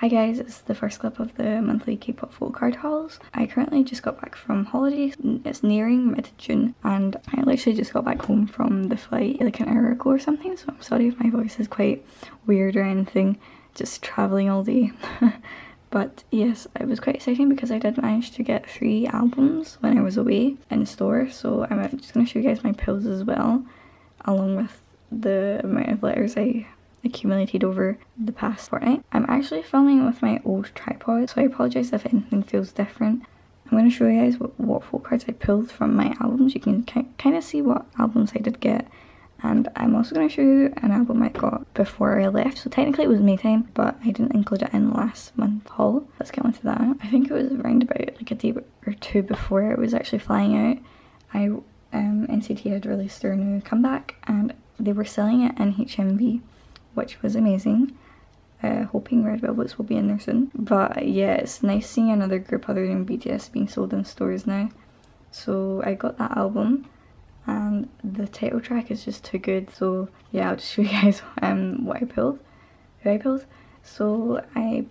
Hi guys, it's the first clip of the monthly K-pop photocard hauls. I currently just got back from holidays. It's nearing mid-June and I literally just got back home from the flight like an hour ago or something, so I'm sorry if my voice is quite weird or anything, just travelling all day. But yes, it was quite exciting because I did manage to get 3 albums when I was away in store, so I'm just going to show you guys my pulls as well, along with the amount of letters I accumulated over the past fortnight. I'm actually filming with my old tripod, so I apologise if anything feels different. I'm going to show you guys what folk cards I pulled from my albums. You can kind of see what albums I did get, and I'm also going to show you an album I got before I left. So technically it was Maytime, but I didn't include it in last month's haul. Let's get on to that. I think it was around about like a day or two before I was actually flying out. NCT had released their new comeback and they were selling it in HMV, which was amazing. Hoping Red Velvets will be in there soon. But yeah, it's nice seeing another group other than BTS being sold in stores now. So I got that album and the title track is just too good. So yeah, I'll just show you guys what I pulled, who I pulled. So I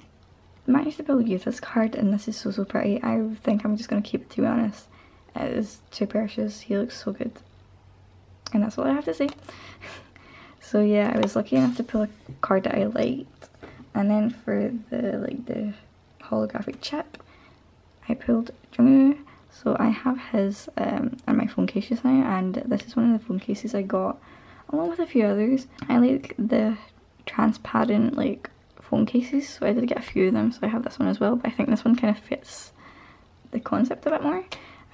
managed to pull this card and this is so pretty. I think I'm just going to keep it, to be honest. It is too precious. He looks so good. And that's all I have to say. So yeah, I was lucky enough to pull a card that I liked, and then for the holographic chip, I pulled Jung. So I have his in my phone cases now, and this is one of the phone cases I got, along with a few others. I like the transparent like phone cases, so I did get a few of them. So I have this one as well, but I think this one kind of fits the concept a bit more.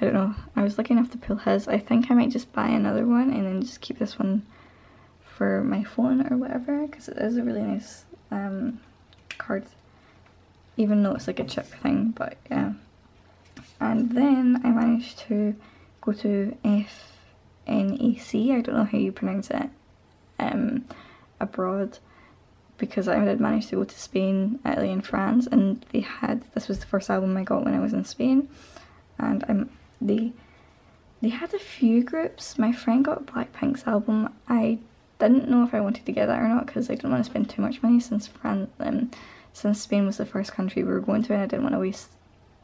I don't know. I was lucky enough to pull his. I think I might just buy another one and then just keep this one for my phone or whatever, because it is a really nice card, even though it's like a chip thing. But yeah, and then I managed to go to FNAC, I don't know how you pronounce it, abroad, because I did manage to go to Spain, Italy and France, and this was the first album I got when I was in Spain, and they had a few groups. My friend got Blackpink's album. I didn't know if I wanted to get that or not because I didn't want to spend too much money since Spain was the first country we were going to, and I didn't want to waste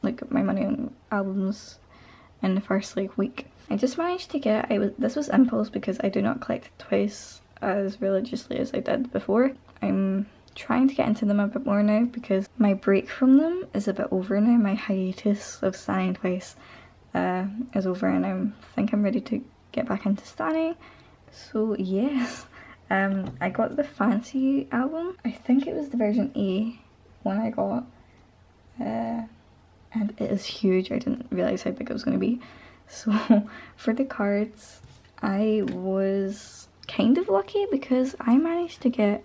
like my money on albums in the first like week. I just managed to get, this was impulse because I do not collect Twice as religiously as I did before. I'm trying to get into them a bit more now because my break from them is a bit over now. My hiatus of standing Twice is over, and I think I'm ready to get back into standing. So yes, I got the Fancy album. I think it was the version A one I got, and it is huge. I didn't realise how big it was going to be. So for the cards, I was kind of lucky because I managed to get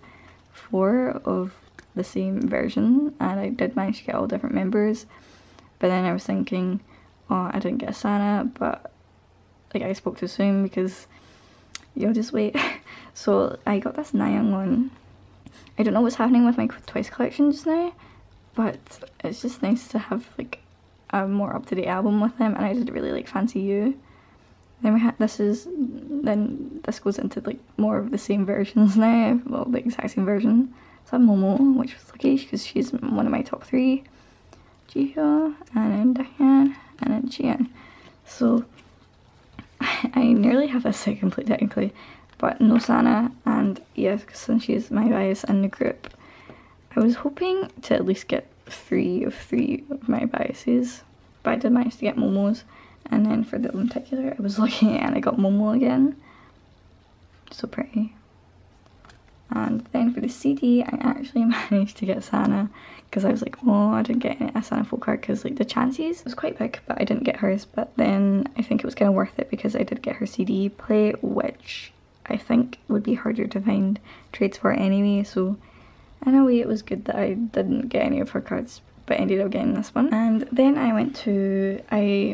4 of the same version, and I did manage to get all different members. But then I was thinking, oh, I didn't get a Sana, but like I spoke too soon because you'll just wait. So I got this Nayeon one. I don't know what's happening with my Twice collection just now, but it's just nice to have like a more up-to-date album with them, and I did really like Fancy You. Then we had this goes into like more of the same versions now, well the exact same version. So I have Momo, which was lucky because she's one of my top 3. Jihyo, and then Dahyun, and then Jian. So I nearly have this set complete technically, but no Sana, and yes, since she's my bias in the group, I was hoping to at least get 3 of my biases, but I did manage to get Momo's. And then for the lenticular, I was lucky and I got Momo again. So pretty. And then for the CD, I actually managed to get Sana because I was like, oh, I didn't get a Sana folk card because like the chances was quite big, but I didn't get hers. But then I think it was kind of worth it because I did get her CD play, which I think would be harder to find trades for anyway. So in a way, it was good that I didn't get any of her cards, but I ended up getting this one. And then I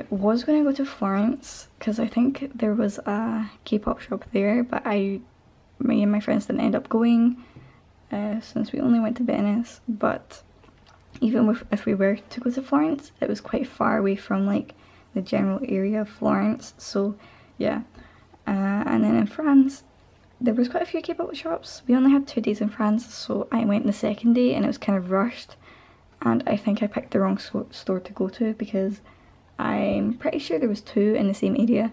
was going to go to Florence because I think there was a K-pop shop there, but me and my friends didn't end up going since we only went to Venice. But even if we were to go to Florence, it was quite far away from like the general area of Florence. So yeah, and then in France, there was quite a few K-pop shops. We only had 2 days in France, so I went the second day and it was kind of rushed. and I think I picked the wrong store to go to because I'm pretty sure there was two in the same area,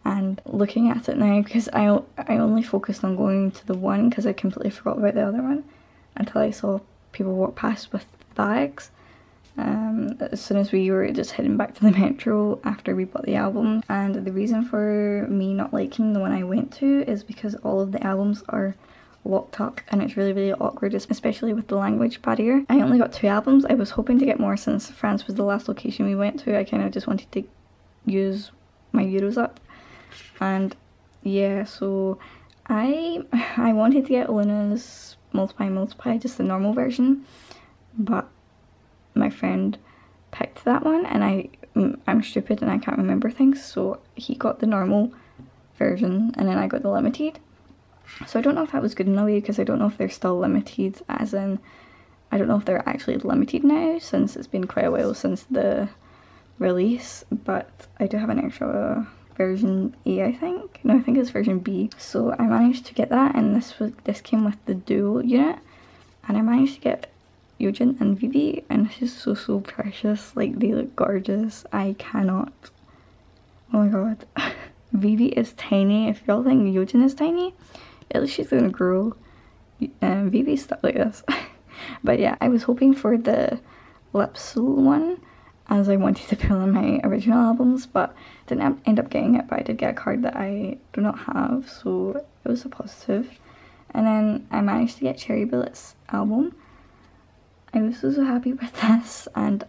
and looking at it now, because I only focused on going to the one because I completely forgot about the other one until I saw people walk past with bags. As soon as we were just heading back to the metro after we bought the album. And the reason for me not liking the one I went to is because all of the albums are locked up and it's really awkward, especially with the language barrier. I only got 2 albums. I was hoping to get more since France was the last location we went to. I kind of just wanted to use my euros up. And yeah, so I wanted to get Luna's Multiply, just the normal version, but my friend picked that one, and I'm stupid and I can't remember things, so he got the normal version and then I got the limited. So I don't know if that was good in a way, because I don't know if they're still limited, as in I don't know if they're actually limited now since it's been quite a while since the release, but I do have an extra version A, I think. No, I think it's version B. So I managed to get that, and this came with the dual unit, and I managed to get Yojin and Vivi, and this is so precious. Like, they look gorgeous. I cannot. Oh my god. Vivi is tiny. If y'all think Yojin is tiny, at least she's gonna grow. Vivi's stuck like this. But yeah, I was hoping for the Lipsul one, as I wanted to pull in my original albums, but didn't end up getting it. But I did get a card that I do not have, so it was a positive. And then I managed to get Cherry Bullet's album. I was so happy with this, and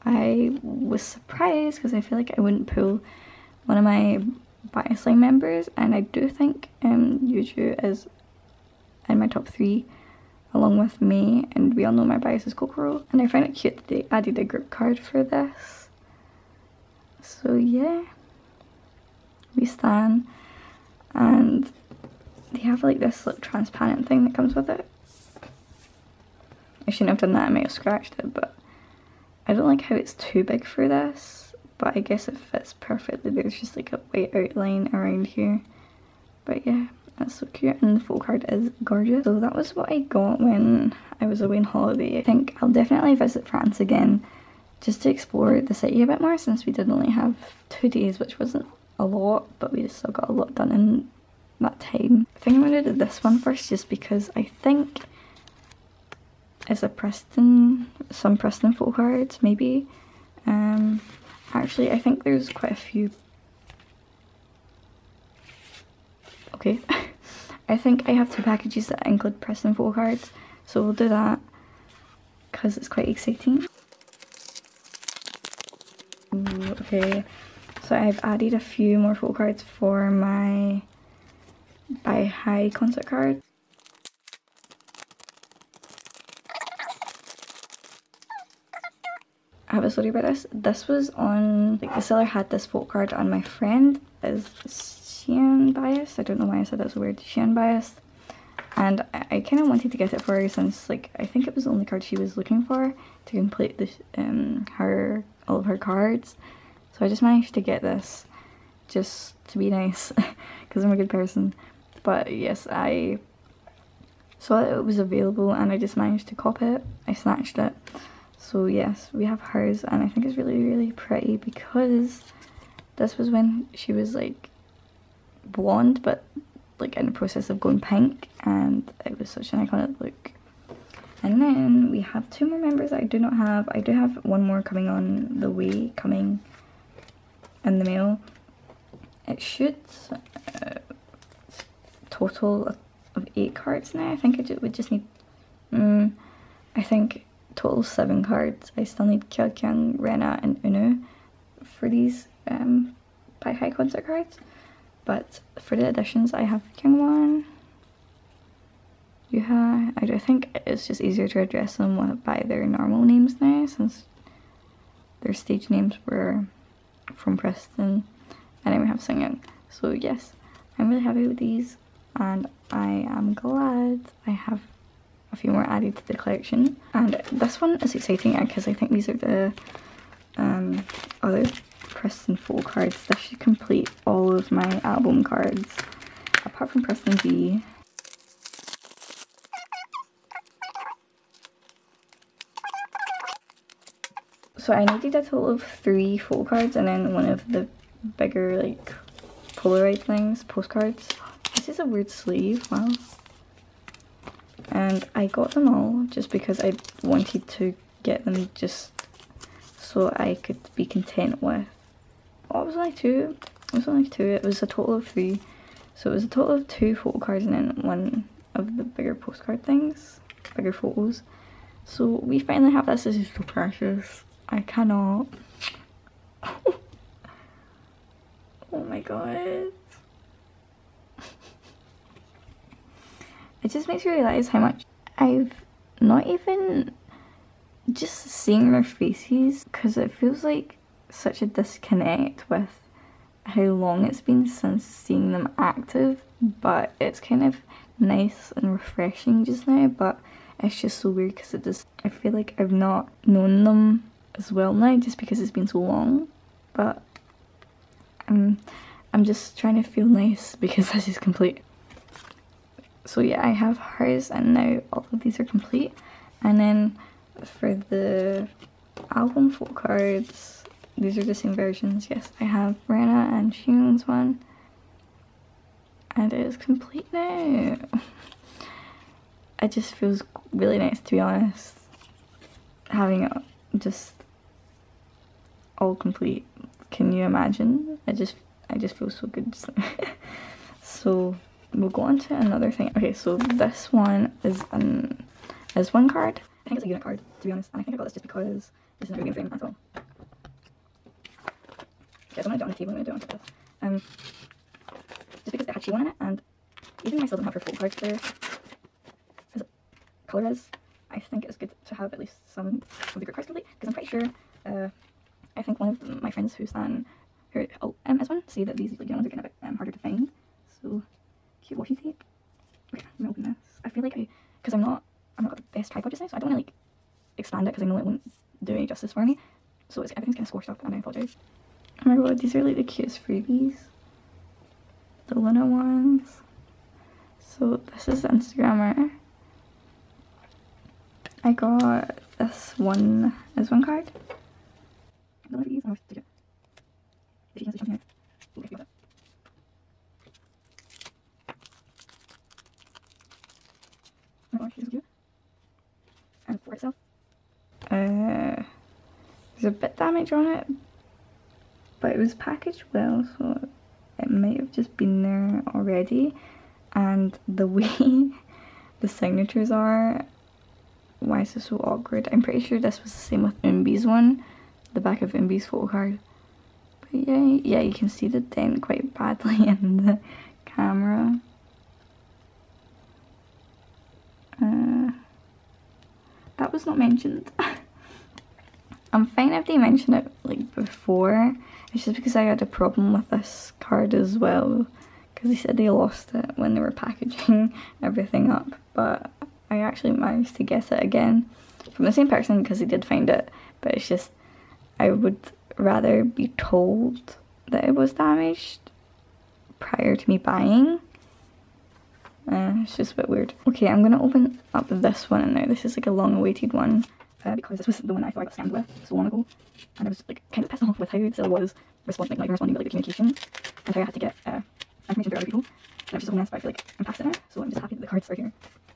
I was surprised because I feel like I wouldn't pull one of my bias line members, and I do think Yuju is in my top 3 along with me, and we all know my bias is Kokoro, and I find it cute that they added a group card for this. So yeah, we stan, and they have like this like transparent thing that comes with it. I shouldn't have done that, I might have scratched it, but I don't like how it's too big for this, but I guess it fits perfectly. There's just like a white outline around here, but yeah, that's so cute, and the photocard is gorgeous. So that was what I got when I was away on holiday. I think I'll definitely visit France again just to explore the city a bit more, since we did only have 2 days, which wasn't a lot, but we still got a lot done in that time. I think I'm going to do this one first, just because I think it's some Preston photocards, maybe. Actually, I think there's quite a few. Okay. I think I have 2 packages that include Preston photocards, so we'll do that because it's quite exciting. Ooh, okay, so I've added a few more photocards for my By High concert card. I have a story about this. This was on, like, the seller had this photocard, and my friend is Shein biased. I don't know why I said that's a weird. Shein biased. And I kind of wanted to get it for her since, like, I think it was the only card she was looking for to complete the, all of her cards. So I just managed to get this just to be nice because I'm a good person. But yes, I saw that it was available and I just managed to cop it. I snatched it. So yes, we have hers, and I think it's really pretty because this was when she was like blonde but like in the process of going pink, and it was such an iconic look. And then we have 2 more members that I do not have. I do have 1 more coming on the way, coming in the mail. It should total of 8 cards now. I think it would just need, I think total 7 cards. I still need Kyeokyung, Rena and Uno for these By High concert cards. But for the additions, I have Kyungwon, Yuha. I think it's just easier to address them by their normal names now, since their stage names were from Preston. And then we have Sungyoung. So yes, I'm really happy with these, and I am glad I have a few more added to the collection. And this one is exciting because I think these are the other Preston full cards. This should complete all of my album cards, apart from Preston V. So I needed a total of 3 photocards and then one of the bigger like Polaroid things, postcards. This is a weird sleeve, wow. And I got them all just because I wanted to get them just so I could be content with. Oh, it was only 2. It was only 2. It was a total of 3. So it was a total of 2 photocards and then one of the bigger postcard things, bigger photos. So we finally have this. This is so precious. I cannot. Oh my god. It just makes you realise how much I've not even just seeing their faces, because it feels like such a disconnect with how long it's been since seeing them active, but it's kind of nice and refreshing just now. But it's just so weird because it just, I feel like I've not known them as well now just because it's been so long. But I'm just trying to feel nice because this is complete. So yeah, I have hers and now all of these are complete. And then for the album photo cards, these are the same versions. Yes, I have Rena and Sheen's one. And it is complete now. It just feels really nice, to be honest, having it just all complete. Can you imagine? I just feel so good. So we'll go on to another thing. Okay, so this one is one card. I think it's a unit card, to be honest, and I think I got this just because this isn't a game frame at all. Okay, I don't want to do it on the table, I'm going to do it on this. Just because it had She1 in it, and even though I still don't have her full cards there, as colour is, I think it's good to have at least some of the group cards complete, because I'm pretty sure, I think one of my friends who's on her is one, say that these, like, you know, they're getting a bit harder to find. So, cute washi tape. Okay, I'm gonna open this. I feel like because I've not got the best tripod just now, so I don't want to like expand it because I know it won't do any justice for me. So everything's kind of squashed up and I apologise. Oh my god, these are like the cutest freebies. The Luna ones. So this is the Instagrammer. I got this one card. I don't know if these, I always take it. If she has something here. Ooh, I forgot it. Oh my gosh, she's so cute. And for itself. There's a bit damage on it, but it was packaged well, so it might have just been there already. And the way the signatures are, why is this so awkward? I'm pretty sure this was the same with Umbi's one, the back of Umbi's photo card. But yeah, you can see the dent quite badly in the camera. That was not mentioned. I'm fine if they mention it like before. It's just because I had a problem with this card as well, because they said they lost it when they were packaging everything up, but I actually managed to get it again from the same person because they did find it. But it's just, I would rather be told that it was damaged prior to me buying. It's just a bit weird. Okay, I'm gonna open up this one now. This is like a long awaited one, because this was the one I thought I got scammed with so long ago, and I was like kind of pissed off with how Zilla was responding, not even responding, but like the communication, and how I had to get information to other people. And I was just so messed, but I feel like I'm past it now, so I'm just happy that the cards are here,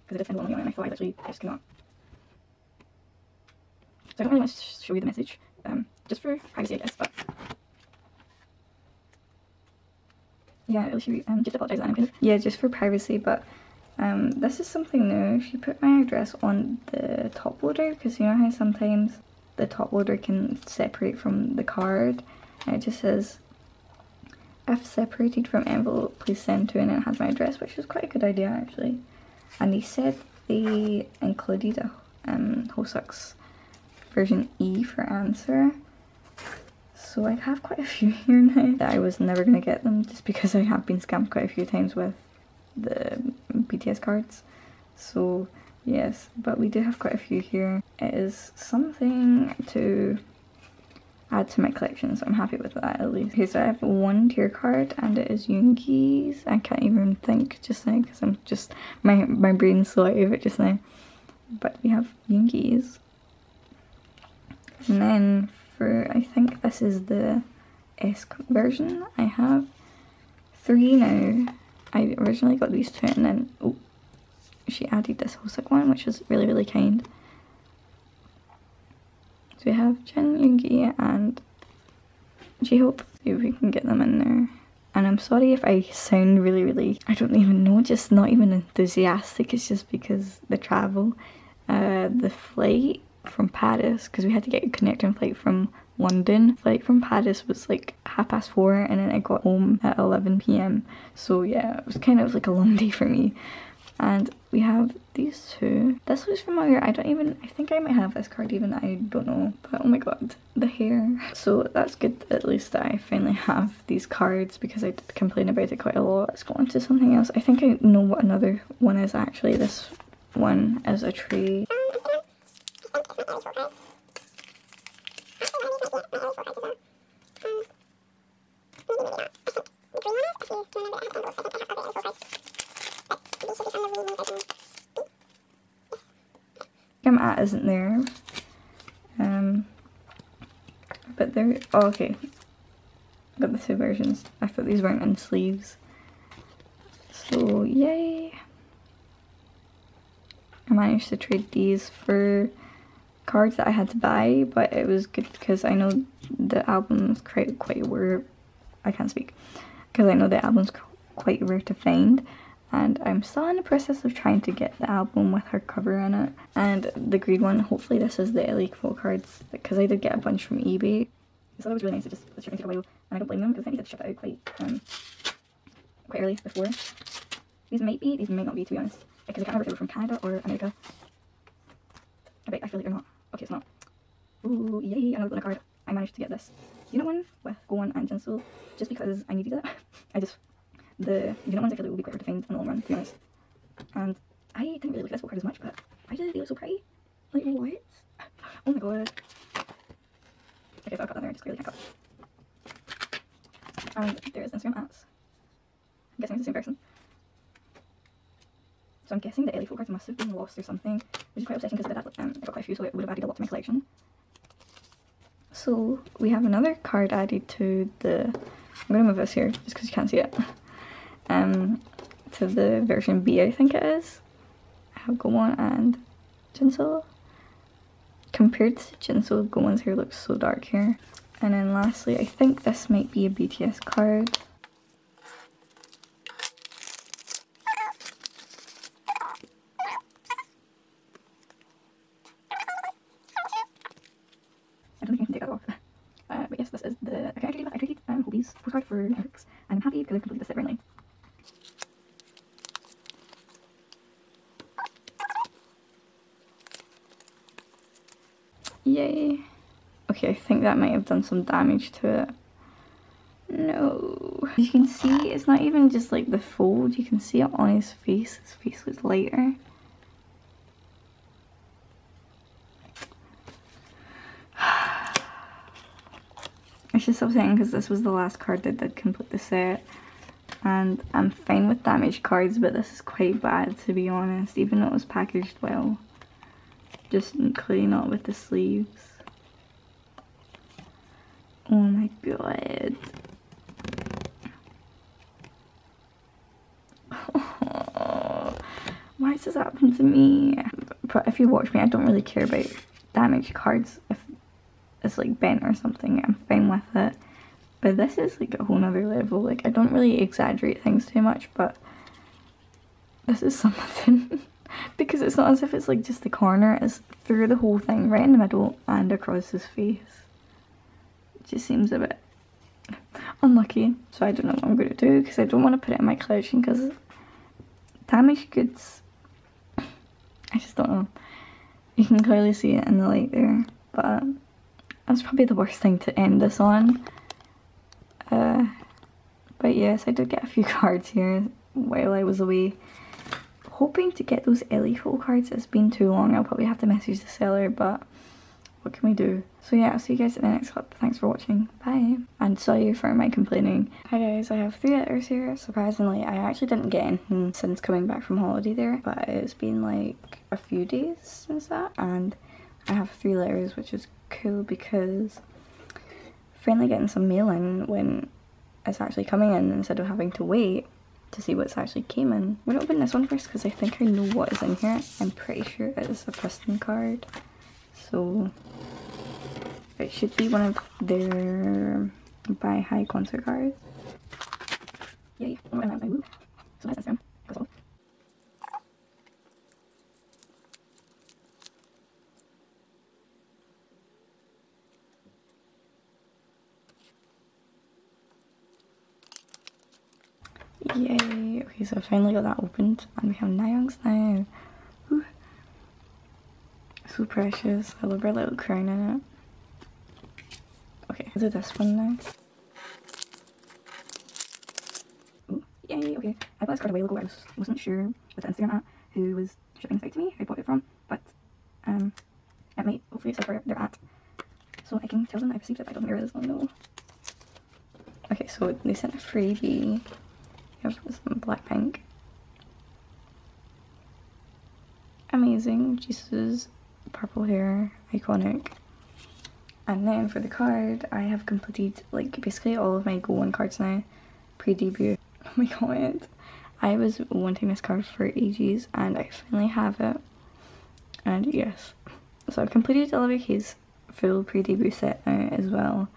because I did spend a lot of money on it and I thought I literally just cannot. So I don't really want to show you the message, just for privacy I guess, but yeah, just apologise that I'm kind of, yeah, just for privacy. But this is something new. She put my address on the top loader, because you know how sometimes the top loader can separate from the card, and it just says, if separated from envelope, please send to, and it has my address, which is quite a good idea actually. And they said they included a Hosux version E for answer. So I have quite a few here now. I was never going to get them just because I have been scammed quite a few times with the BTS cards. So yes, but we do have quite a few here. It is something to add to my collection, so I'm happy with that at least. Okay, so I have one tier card and it is Yoongi's. I can't even think just now because I'm just, my brain's so out of it just now. But we have Yoongi's. And then for, I think this is the S version, I have 3 now. I originally got these 2 and then, oh, she added this Hosik one, which was really, really kind. So we have Jin, Yoongi and J-Hope. See if we can get them in there. And I'm sorry if I sound really, I don't even know, just not even enthusiastic. It's just because the travel, the flight from Paris, because we had to get a connecting flight from London. Flight from Paris was like 4:30 and then I got home at 11 p.m. So yeah, it was kind of like a long day for me. And we have these 2. This looks familiar. I think I might have this card even, I don't know. But oh my god, the hair. So that's good at least that I finally have these cards because I did complain about it quite a lot. Let's go on to something else. I think I know what another one is actually. This one is a tray. I'm at isn't there, but there, oh, okay, got the 2 versions. I thought these weren't in sleeves, so yay. I managed to trade these for cards that I had to buy, but it was good because I know the album's quite rare. I can't speak because I know the album's quite rare to find. And I'm still in the process of trying to get the album with her cover in it. And the green one, hopefully this is the LA photocards, because I did get a bunch from eBay. So that was really nice, it just was shipping take a while, and I don't blame them because I needed to ship it out quite early before. These might not be, to be honest, because I can't remember if they were from Canada or America. I feel like they're not. Okay, it's not. Ooh, yay, another Luna card. I managed to get this unit one with Gohan and Jinsoul just because I needed it. The unit ones I feel like will be quicker to find in the long run, to be honest. And I didn't really look at this card as much, but I did, they look so pretty. Like, what? Oh my god. Okay, so I've got that there, I just clearly can't cut. And there's Instagram ads. I'm guessing it's the same person. So I'm guessing the LA photocards must have been lost or something, which is quite upsetting because I got quite a few, so it would have added a lot to my collection. So we have another card added to the, I'm going to move this here just because you can't see it. To the version B, I think it is. I have Gohan and Jinsoul. Compared to Jinsoul, Gohan's hair looks so dark here. And then lastly, I think this might be a BTS card. I don't think I can take that off. But yes, this is the, I traded Hobie's postcard for Eric's, and I'm happy because I've completed the set finally. Yay. Okay, I think that might have done some damage to it. No. You can see it's not even just like the fold, you can see it on his face. His face looks lighter. It's just upsetting because this was the last card that did complete the set. And I'm fine with damaged cards, but this is quite bad to be honest, even though it was packaged well. Just clearly not with the sleeves. Oh my god. Oh, why does this happen to me? But if you watch me, I don't really care about damaged cards. If it's like bent or something, I'm fine with it. But this is like a whole nother level. Like, I don't really exaggerate things too much, but this is something. Because it's not as if it's like just the corner, it's through the whole thing, right in the middle and across his face. It just seems a bit unlucky. So I don't know what I'm going to do because I don't want to put it in my collection because damaged goods, I just don't know. You can clearly see it in the light there, but that's probably the worst thing to end this on. But yes, I did get a few cards here while I was away. Hoping to get those LE photo cards. It's been too long. I'll probably have to message the seller, but what can we do? So yeah, I'll see you guys in the next clip. Thanks for watching. Bye. And sorry for my complaining. Hi guys, I have 3 letters here. Surprisingly, I actually didn't get anything since coming back from holiday there, but it's been like a few days since that, and I have 3 letters, which is cool because finally getting some mail in when it's actually coming in instead of having to wait to see what's actually came in. I'm gonna open this one first because I think I know what is in here. I'm pretty sure it is a piston card. So it should be one of their buy high concert cards. Yay. So that's Instagram. That's all. Yay. Okay, so I finally got that opened and we have Nayoung's now. Whew. So precious. I love her little crown in it. Okay, I'll do this one now. Ooh, yay, okay. I bought this card a while ago. I wasn't sure with the Instagram app who was shipping this out to me, who I bought it from, but it might, hopefully it says where they're at. So I can tell them I received it, but I don't know where it is, oh no. Okay, so they sent a freebie. Here's some Blackpink. Amazing. Jesus, purple hair, iconic. And then for the card, I have completed like basically all of my Go On cards now, pre-debut. Oh my god. I was wanting this card for ages and I finally have it. And yes. So I've completed Olivia Kay's full pre-debut set now as well.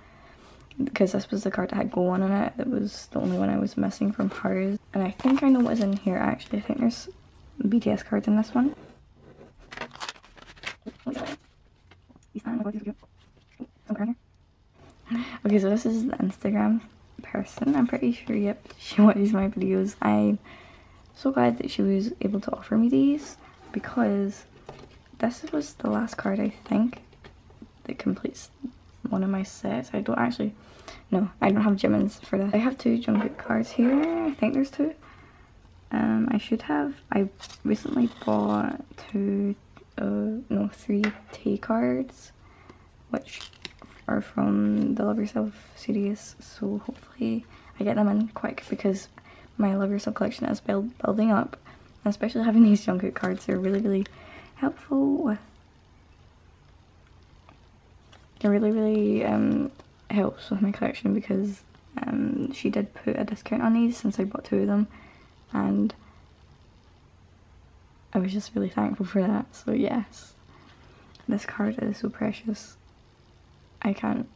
Because this was the card that had Go On in it. That was the only one I was missing from hers. And I think I know what's in here actually. I think there's BTS cards in this one. Okay, so this is the Instagram person. I'm pretty sure, yep, she watches my videos. I'm so glad that she was able to offer me these because this was the last card I think that completes one of my sets. I don't actually, no, I don't have Jimin's for this. I have 2 Jungkook cards here. I think there's 2. I should have, I recently bought 3 T cards, which are from the Love Yourself series, so hopefully I get them in quick because my Love Yourself collection is building up, and especially having these Jungkook cards, they're really helpful. It really helps with my collection because she did put a discount on these since I bought 2 of them, and I was just really thankful for that. So yes, this card is so precious. I can't.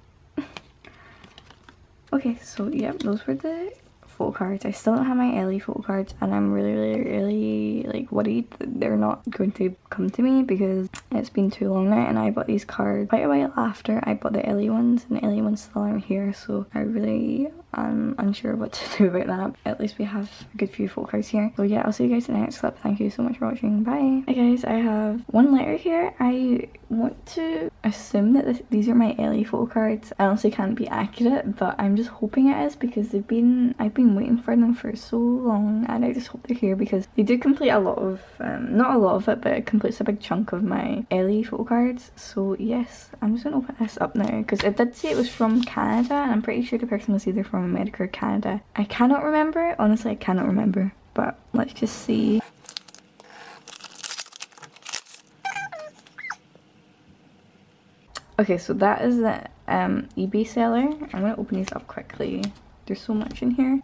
Okay, so yeah, those were the photo cards. I still don't have my Ellie photo cards and I'm really like worried that they're not going to come to me because it's been too long now and I bought these cards quite a while after I bought the Ellie ones and the Ellie ones still aren't here, so I really am unsure what to do about that. At least we have a good few photo cards here. So yeah, I'll see you guys in the next clip. Thank you so much for watching. Bye. Hey guys, I have one letter here. I want to assume that these are my Ellie photo cards. I honestly can't be accurate, but I'm just hoping it is because I've been waiting for them for so long and I just hope they're here because they do complete a lot of, not a lot of it, but it completes a big chunk of my Ellie photo cards. So yes, I'm just gonna open this up now because it did say it was from Canada and I'm pretty sure the person was either from America or Canada. I cannot remember, honestly I cannot remember, but let's just see. Okay, so that is the eBay seller. I'm gonna open these up quickly. There's so much in here.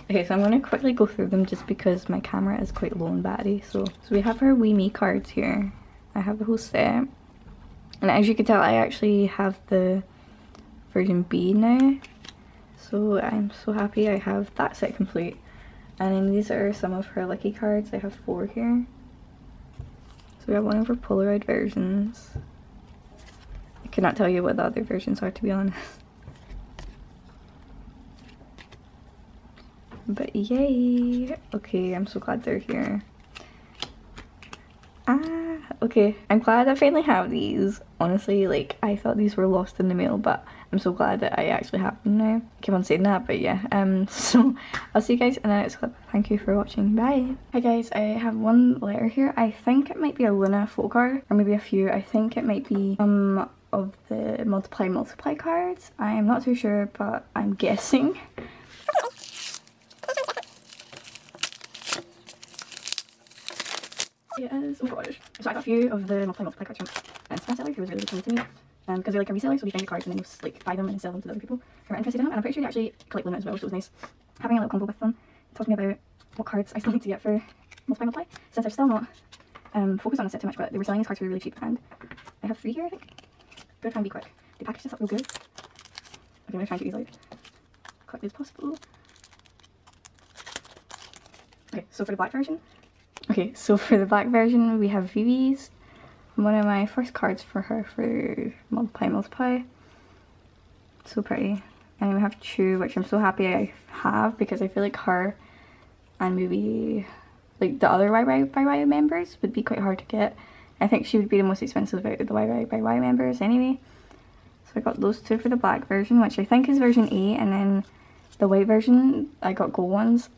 Okay, so I'm gonna quickly go through them just because my camera is quite low on battery. So we have our Wee Me cards here. I have the whole set. And as you can tell, I actually have the version B now. So I'm so happy I have that set complete. And then these are some of her lucky cards. I have 4 here. So we have one of her Polaroid versions. I cannot tell you what the other versions are, to be honest. But yay! Okay, I'm so glad they're here. Okay, I'm glad I finally have these. Honestly, like, I thought these were lost in the mail, but I'm so glad that I actually have them now. I keep on saying that, but yeah. So I'll see you guys in the next clip. Thank you for watching. Bye! Hi guys, I have one letter here. I think it might be a Luna photo card, or maybe a few. I think it might be some of the multiply cards. I am not too sure, but I'm guessing. Yes, oh gosh. So I got a few of the multi cards from Instagram seller who was really kind to me. Because they're like a reseller, so we find your cards and then you'll like buy them and sell them to other people who are interested in them. And I'm pretty sure they actually collect limit as well, so it was nice having a little combo with them. Talking about what cards I still need to get for multi, since I've still not focused on the set too much, but they were selling these cards for really cheap, and I have 3 here, I think. I'm gonna try and be quick. They packaged this up real good. Okay, I'm gonna try and get these out quickly as possible. Okay, so for the black version. Okay, so for the black version we have Reve's. One of my first cards for her for multiply. So pretty. And then we have Chu, which I'm so happy I have because I feel like her and maybe like the other YY members would be quite hard to get. I think she would be the most expensive out of the YY members anyway. So I got those 2 for the black version, which I think is version 8, and then the white version I got gold ones.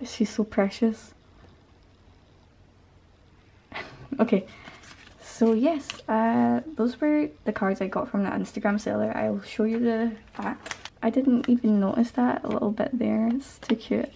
She's so precious. Okay. So yes, those were the cards I got from the Instagram seller. I'll show you the back. I didn't even notice that a little bit there. It's too cute.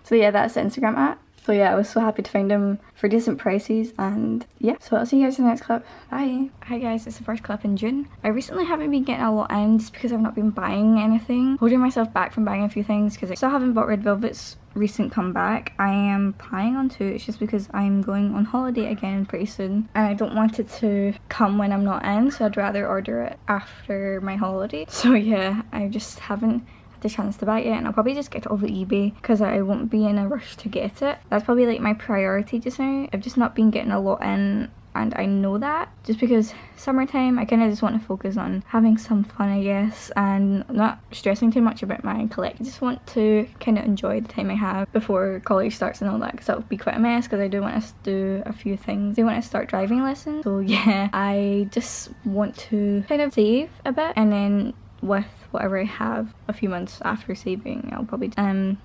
So yeah, that's the Instagram app. So yeah, I was so happy to find them for decent prices, and yeah. So I'll see you guys in the next clip. Bye. Hi guys, it's the first clip in June. I recently haven't been getting a lot in just because I've not been buying anything. Holding myself back from buying a few things because I still haven't bought Red Velvet's recent comeback. I am planning on to. It's just because I'm going on holiday again pretty soon and I don't want it to come when I'm not in, so I'd rather order it after my holiday. So yeah, I just haven't the chance to buy it, and I'll probably just get it over eBay because I won't be in a rush to get it. That's probably like my priority just now. I've just not been getting a lot in, and I know that just because summertime I kind of just want to focus on having some fun, I guess, and not stressing too much about my collect. I just want to kind of enjoy the time I have before college starts and all that, because that would be quite a mess because I do want to do a few things. I want to start driving lessons, so yeah, I just want to kind of save a bit, and then with whatever I have a few months after saving, I'll probably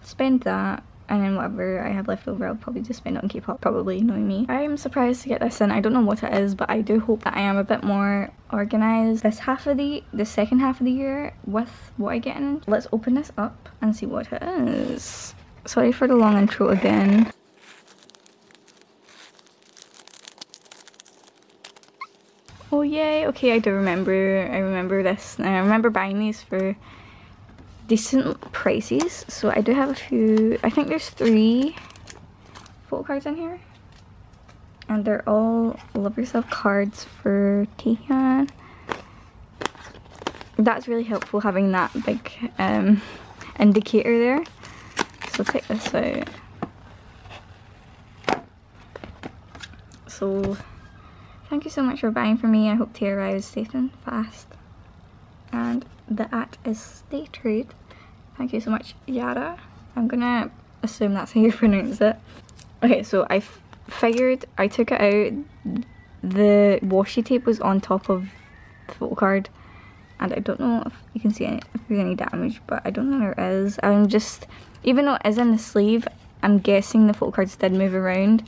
spend that, and then whatever I have left over I'll probably just spend it on K-pop, probably, knowing me. I'm surprised to get this in. I don't know what it is, but I do hope that I am a bit more organised the second half of the year with what I get in. Let's open this up and see what it is. Sorry for the long intro again. Oh yay, okay, I remember this. I remember buying these for decent prices. So I do have a few, I think there's 3 photo cards in here. And they're all Love Yourself cards for Taehyun. That's really helpful having that big indicator there. So check this out. So thank you so much for buying for me. I hope Tea arrives safe and fast. And the at is Stay Trade. Thank you so much, Yara. I'm gonna assume that's how you pronounce it. Okay, so I figured I took it out. The washi tape was on top of the photo card, and I don't know if you can see if there's any damage, but I don't think there is. I'm just, even though it is in the sleeve, I'm guessing the photo cards did move around.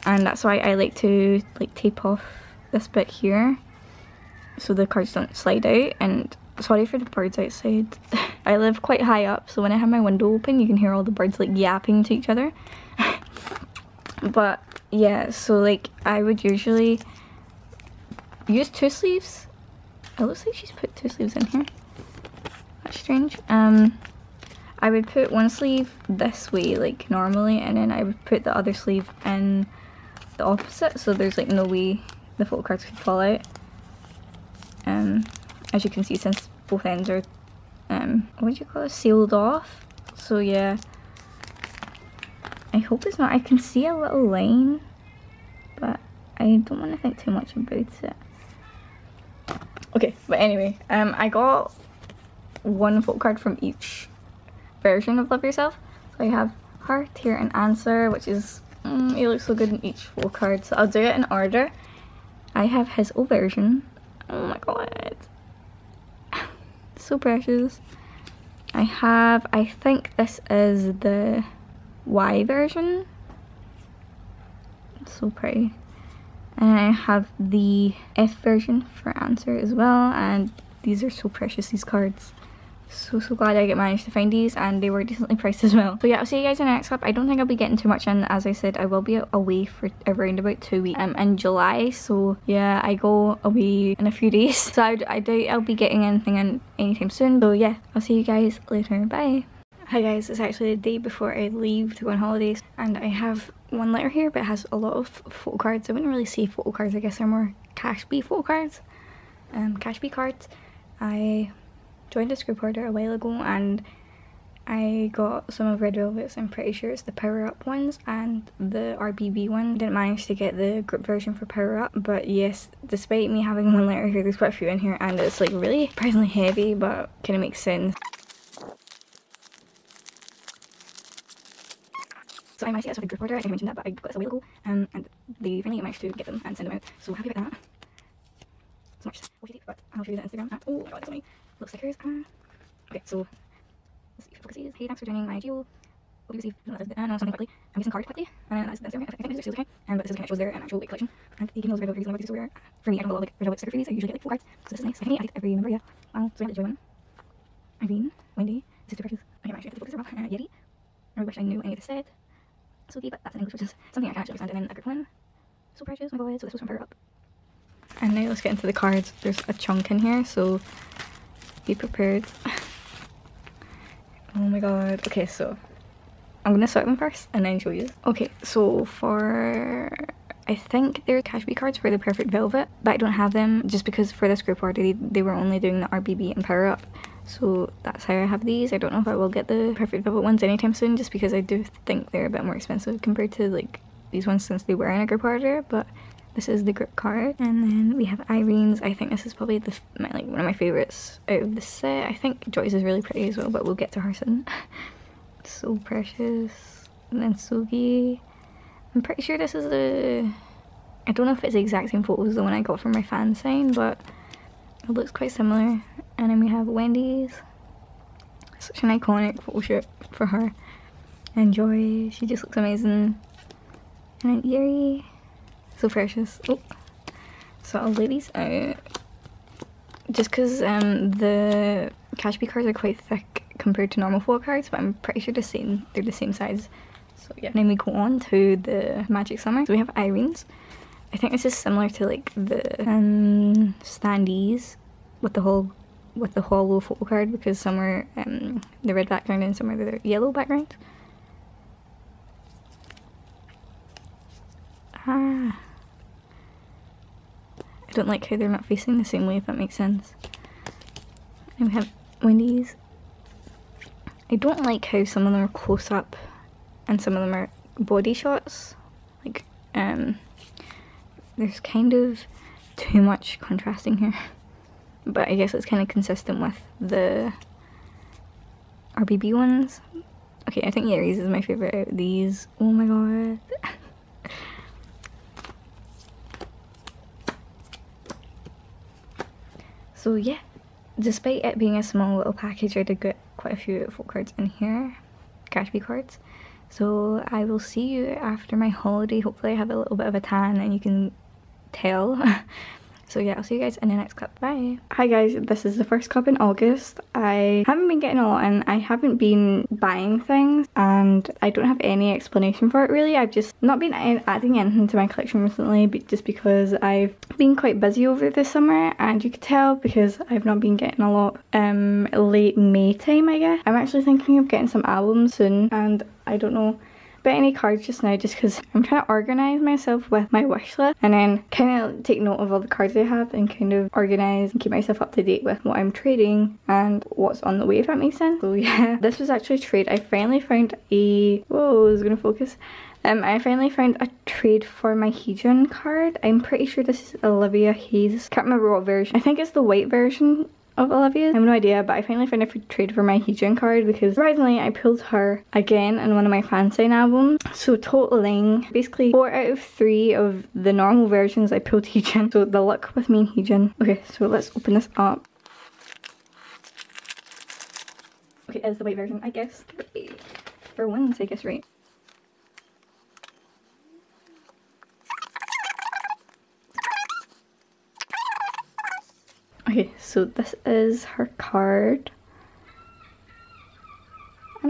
And that's why I like to tape off this bit here so the cards don't slide out. And sorry for the birds outside. I live quite high up, so when I have my window open you can hear all the birds like yapping to each other. But yeah, so like I would usually use 2 sleeves. It looks like she's put 2 sleeves in here. That's strange. I would put one sleeve this way like normally, and then I would put the other sleeve in the opposite, so there's like no way the photo cards could fall out. As you can see, since both ends are what do you call it, sealed off. So yeah, I hope it's not. I can see a little line, but I don't want to think too much about it. Okay, but anyway, I got 1 photo card from each version of Love Yourself. So I have Heart, Tear and Answer, which is it looks so good in each photo card, so I'll do it in order. I have his old version. Oh my god, so precious. I think this is the Y version. It's so pretty. And I have the F version for Answer as well, and these are so precious, these cards. So glad I managed to find these, and they were decently priced as well. So yeah, I'll see you guys in the next clip. I don't think I'll be getting too much in. As I said, I will be away for around about 2 weeks in July. So yeah, I go away in a few days. So I doubt I'll be getting anything in anytime soon. So yeah, I'll see you guys later. Bye. Hi guys, it's actually the day before I leave to go on holidays, and I have one letter here, but it has a lot of photo cards. I wouldn't really say photo cards, I guess they're more cash bee photo cards. Cash bee cards. I joined this group order a while ago, and I got some of Red Velvet's. I'm pretty sure it's the Power Up ones and the RBB one. I didn't manage to get the group version for Power Up, but yes, despite me having one letter here, there's quite a few in here, and it's like really surprisingly heavy, but kind of makes sense. So I managed to get this with a group order. I think I mentioned that, but I got this a while ago, and they finally managed to get them and send them out. So happy about that. So much OTT, but I'll show you the Instagram. Oh my god, there's so many little stickers. Okay, so let's see if it focuses. Hey, thanks for joining my geo. Hope you receive something quickly. I'm guessing card quickly, and that's there. I think this is okay. But this is kind of shows their actual collection. And the kihno's Red Velvet is so rare. For me, I don't get a lot of Red Velvet sticker freebies. I usually get like 4 cards, so this is nice. I think I every member, yeah. Wow, so I got the joy one. Irene, Wendy, Sister Precious. Okay, I'm actually have to focus around. Yeti. I wish I knew any of this said. So okay, but that's in English, which is something I can actually understand. And then a group one. So Precious, my god, so this was from Power Up. And now let's get into the cards. There's a chunk in here, so be prepared. Oh my god. Okay, so I'm gonna sort them first and then show you. Okay, so for, I think they're cash bee cards for the Perfect Velvet, but I don't have them just because for this group order they were only doing the RBB and Power Up. So that's how I have these. I don't know if I will get the Perfect Velvet ones anytime soon, just because I do think they're a bit more expensive compared to like these ones since they were in a group order. But this is the group card, and then we have Irene's. I think this is probably like one of my favorites out of the set. I think Joyce is really pretty as well, but we'll get to her soon. So Precious, and then Sugi. I'm pretty sure this is the, I don't know if it's the exact same photo as the one I got from my fan sign, but it looks quite similar. And then we have Wendy's. Such an iconic photo shoot for her. And Joy, she just looks amazing. And then Eerie. So Precious. Oh, so I'll lay these out just because the cash bee cards are quite thick compared to normal photo cards, but I'm pretty sure they're the same size. So yeah, then we go on to the Magic Summer. So we have Irene's. I think this is similar to like the standees with the hollow photo card, because some are the red background and some are the yellow background. I don't like how they're not facing the same way, if that makes sense. And we have Wendy's. I don't like how some of them are close up and some of them are body shots. Like, there's kind of too much contrasting here. But I guess it's kind of consistent with the RBB ones. Okay, I think Aries is my favourite out of these. Oh my god. So yeah, despite it being a small little package, I did get quite a few photo cards in here, cash bee cards. So I will see you after my holiday. Hopefully I have a little bit of a tan and you can tell. So yeah, I'll see you guys in the next clip. Bye. Hi guys, this is the first clip in August. I haven't been getting a lot in. I haven't been buying things and I don't have any explanation for it really. I've just not been adding anything to my collection recently, but just because I've been quite busy over the summer, and you could tell because I've not been getting a lot late May time, I guess. I'm actually thinking of getting some albums soon, and I don't know about any cards just now, just because I'm trying to organise myself with my wish list and then kind of take note of all the cards I have and kind of organise and keep myself up to date with what I'm trading and what's on the way, if that makes sense. So yeah, this was actually a trade. I finally found a, whoa, I was gonna focus. I finally found a trade for my Hyejin card. I'm pretty sure this is Olivia Hayes. Can't remember what version. I think it's the white version of Olivia. I have no idea, but I finally found a trade for my Hyejin card because surprisingly I pulled her again in one of my fan sign albums. So totaling basically 4 out of 3 of the normal versions I pulled Hyejin. So the luck with me and Hyejin. Okay, so let's open this up. Okay, it's the white version, I guess. For once, I guess, right? Okay, so this is her card.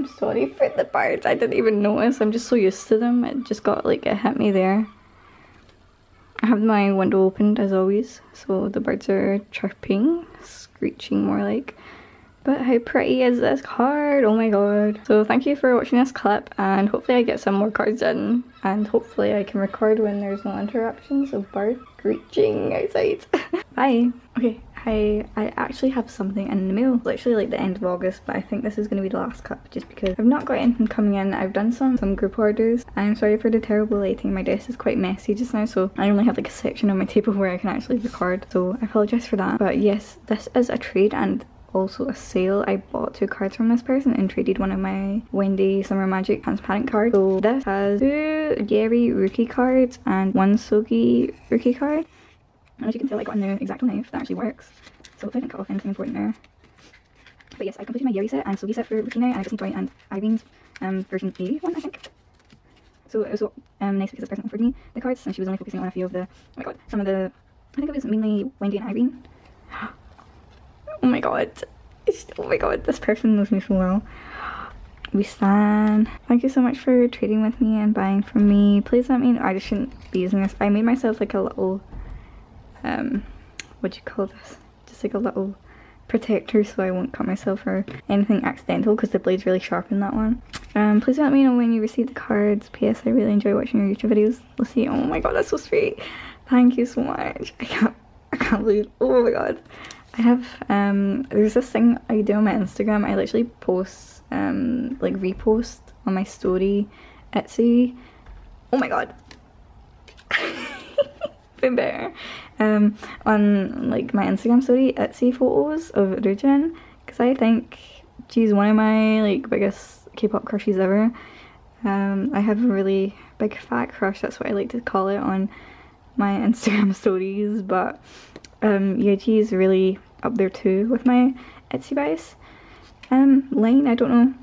I'm sorry for the birds. I didn't even notice. I'm just so used to them. It just got like, it hit me there. I have my window opened as always, so the birds are chirping, screeching more like. But how pretty is this card? Oh my god. So thank you for watching this clip, and hopefully I get some more cards in, and hopefully I can record when there's no interruptions of birds screeching outside. Bye. Okay, I actually have something in the mail. Literally like the end of August, but I think this is going to be the last clip just because I've not got anything coming in. I've done some group orders. I'm sorry for the terrible lighting. My desk is quite messy just now, so I only have like a section on my table where I can actually record, so I apologise for that. But yes, this is a trade and also a sale. I bought 2 cards from this person and traded one of my Wendy Summer Magic transparent cards. So this has 2 Gary rookie cards and 1 Sogi rookie card. And as you can tell, I got a new X-Acto knife that actually works. So hopefully I didn't cut off anything important there. But yes, I completed my Gary set and Sogi set for rookie now, and I got some toy and Irene's version A one, I think. So it was so nice because this person offered me the cards and she was only focusing on a few of the, oh my god, some of the, I think it was mainly Wendy and Irene. Oh my god. Oh my god, this person knows me so well. We stan. Thank you so much for trading with me and buying from me. Please let me know. I just shouldn't be using this. I made myself like a little, what do you call this? Just like a little protector so I won't cut myself or anything accidental because the blade's really sharp in that one. Please let me know when you receive the cards. P.S. I really enjoy watching your YouTube videos. We'll see. Oh my god, that's so sweet. Thank you so much. I can't believe. Oh my god. I have, there's this thing I do on my Instagram. I literally post, like repost on my story, Etsy. Oh my god. Been better. On like my Instagram story, Etsy photos of Rujin, because I think she's one of my like biggest K-pop crushes ever. I have a really big fat crush, that's what I like to call it on my Instagram stories, but Yeji is really up there too with my Etsy buys. Line, I don't know,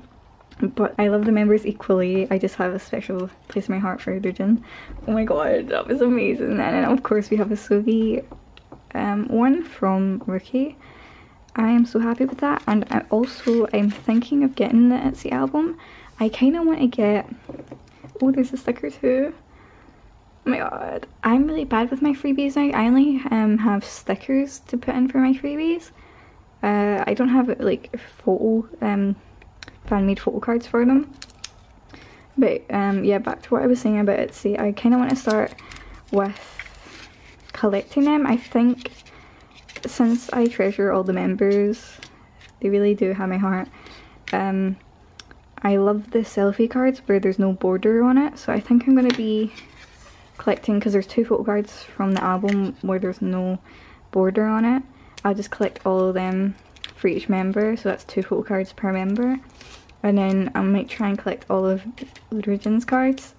but I love the members equally. I just have a special place in my heart for Dujin. Oh my god, that was amazing. And then of course we have a Sogi one from Rookie. I am so happy with that, and I'm thinking of getting the Etsy album. I kind of want to get, oh there's a sticker too. Oh my god, I'm really bad with my freebies now. I only have stickers to put in for my freebies. I don't have like fan-made photo cards for them. But yeah, back to what I was saying about Etsy. I kind of want to start with collecting them. I think since I treasure all the members, they really do have my heart. I love the selfie cards where there's no border on it, so I think I'm going to be collecting, because there's 2 photo cards from the album where there's no border on it. I'll just collect all of them for each member, so that's 2 photo cards per member. And then I might try and collect all of Rujin's cards.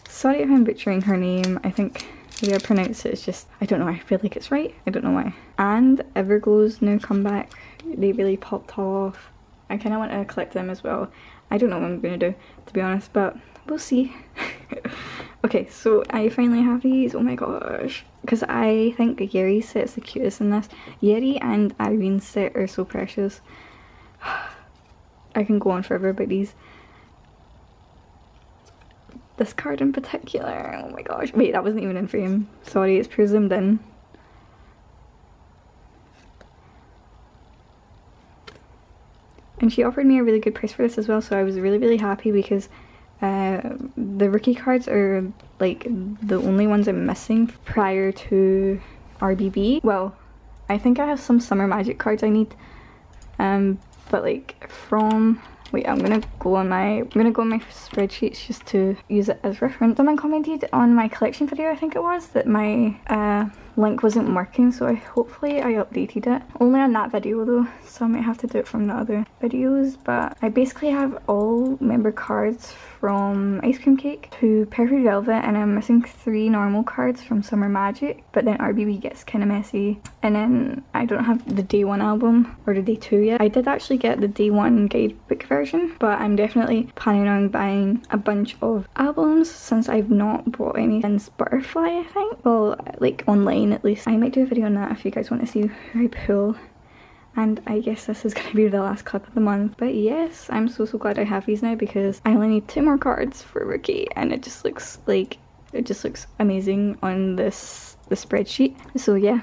Sorry if I'm butchering her name. I think the way I pronounce it is just, I don't know, I feel like it's right. I don't know why. And Everglow's new comeback, they really popped off. I kind of want to collect them as well. I don't know what I'm going to do, to be honest, but we'll see. Okay, so I finally have these. Oh my gosh, because I think Yeri's set is the cutest in this. Yeri and Irene's set are so precious. I can go on forever about these. This card in particular, oh my gosh. Wait, that wasn't even in frame. Sorry, it's pre-zoomed in. And she offered me a really good price for this as well, so I was really happy because the rookie cards are like the only ones I'm missing prior to RBB. Well, I think I have some Summer Magic cards I need, but like from, wait, I'm gonna go on my spreadsheets just to use it as reference. Someone commented on my collection video, I think it was, that my link wasn't working, so hopefully I updated it. Only on that video though, so I might have to do it from the other videos. But I basically have all member cards from Ice Cream Cake to Perfect Velvet, and I'm missing 3 normal cards from Summer Magic, but then RBB gets kind of messy. And then I don't have the Day 1 album or the Day 2 yet. I did actually get the Day 1 guidebook version, but I'm definitely planning on buying a bunch of albums since I've not bought any since Butterfly, I think. Well, like online at least. I might do a video on that if you guys want to see how I pull And I guess this is going to be the last clip of the month. But yes, I'm so glad I have these now because I only need 2 more cards for Rookie, and it just looks like, it just looks amazing on the spreadsheet. So yeah,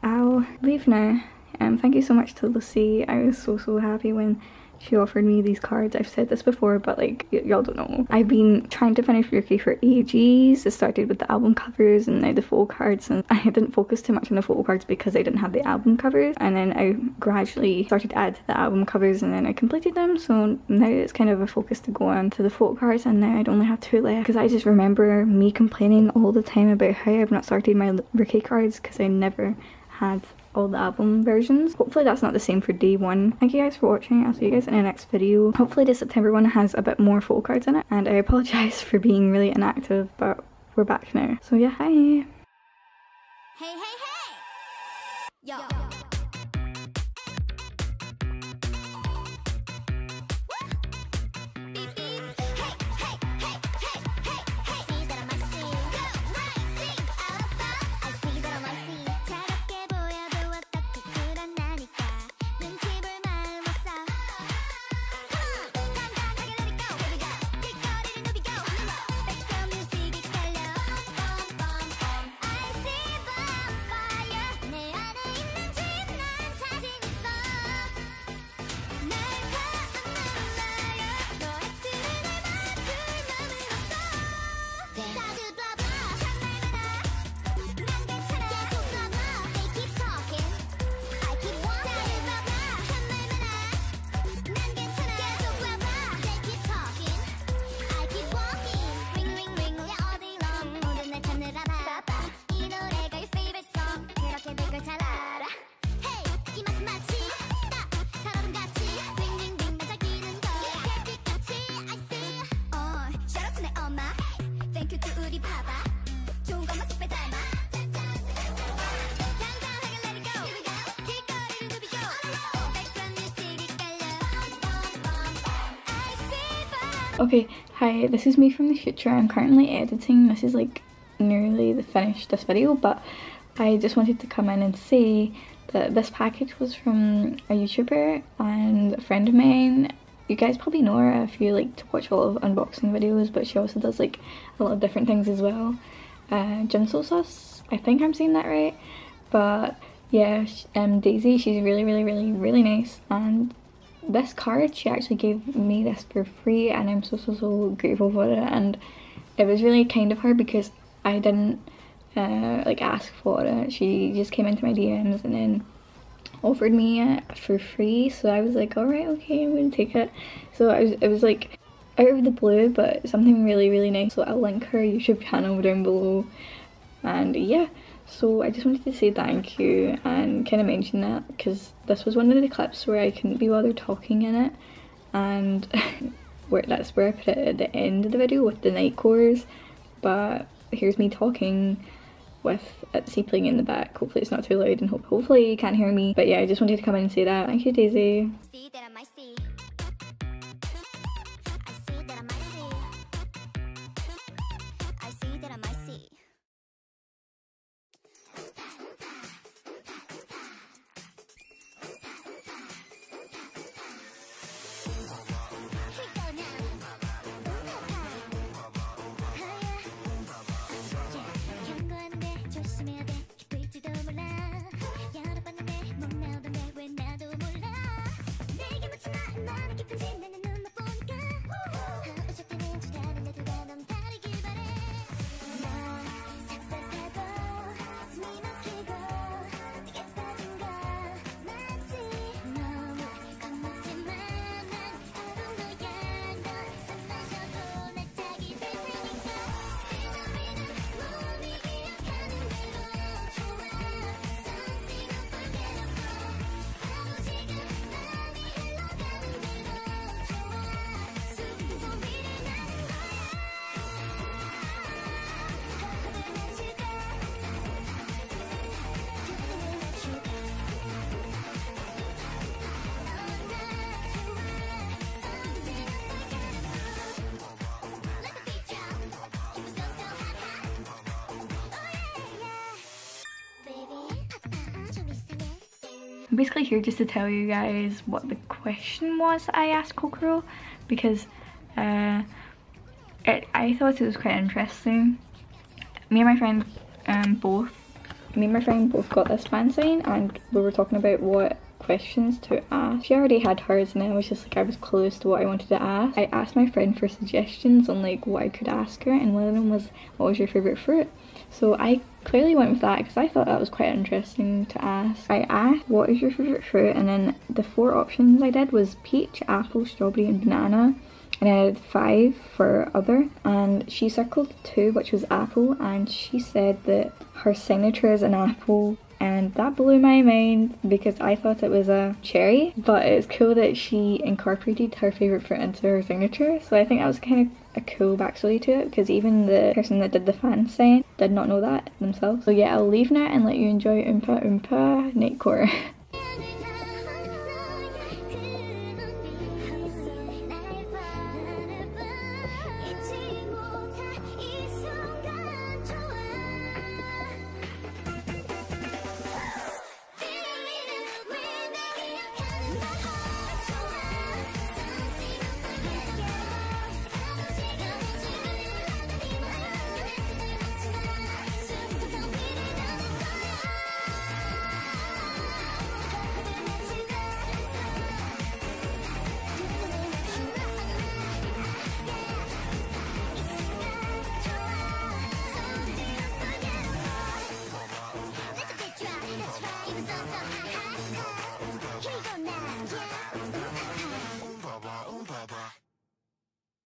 I'll leave now. Thank you so much to Lucy. I was so happy when she offered me these cards. I've said this before, but like, y'all don't know. I've been trying to finish Rookie for ages. It started with the album covers and now the photo cards, and I didn't focus too much on the photo cards because I didn't have the album covers, and then I gradually started to add to the album covers and then I completed them, so now it's kind of a focus to go on to the photo cards, and now I'd only have 2 left because I just remember me complaining all the time about how I've not started my Rookie cards because I never had all the album versions. Hopefully that's not the same for day 1. Thank you guys for watching. I'll see you guys in the next video. Hopefully the September one has a bit more photo cards in it, and I apologise for being really inactive, but we're back now. So yeah, hi! Hey, hey, hey! Yo! Okay, hi, this is me from the future. I'm currently editing. This is like nearly the finished this video, but I just wanted to come in and say that this package was from a YouTuber and a friend of mine. You guys probably know her if you like to watch a lot of unboxing videos, but she also does like a lot of different things as well. June+july+august, I think I'm saying that right, but yeah, Daisy, she's really nice, and this card, she actually gave me this for free, and I'm so grateful for it. And it was really kind of her because I didn't like ask for it. She just came into my DMs and then offered me it for free, so I was like, alright, okay, I'm gonna take it. So it was like out of the blue, but something really nice. So I'll link her YouTube channel down below, and yeah, so I just wanted to say thank you and kind of mention that because this was one of the clips where I couldn't be bothered talking in it, and that's where I put it at the end of the video with the night cores. But here's me talking with Etsy playing in the back. Hopefully it's not too loud and hopefully you can't hear me. But yeah, I just wanted to come in and say that. Thank you, Daisy. I'm basically here just to tell you guys what the question was that I asked Kokoro, because I thought it was quite interesting. Me and my friend both got this fan sign, and we were talking about what questions to ask. She already had hers and I was just like, I was close to what I wanted to ask. I asked my friend for suggestions on like what I could ask her, and one of them was, what was your favourite fruit? So I clearly went with that because I thought that was quite interesting to ask. I asked, what is your favourite fruit? And then the 4 options I did was peach, apple, strawberry and banana. And I had 5 for other, and she circled 2, which was apple, and she said that her signature is an apple, and that blew my mind because I thought it was a cherry. But it's cool that she incorporated her favourite fruit into her signature, so I think that was kind of a cool backstory to it, because even the person that did the fan sign did not know that themselves. So yeah, I'll leave now and let you enjoy Oompa Oompa Nightcore.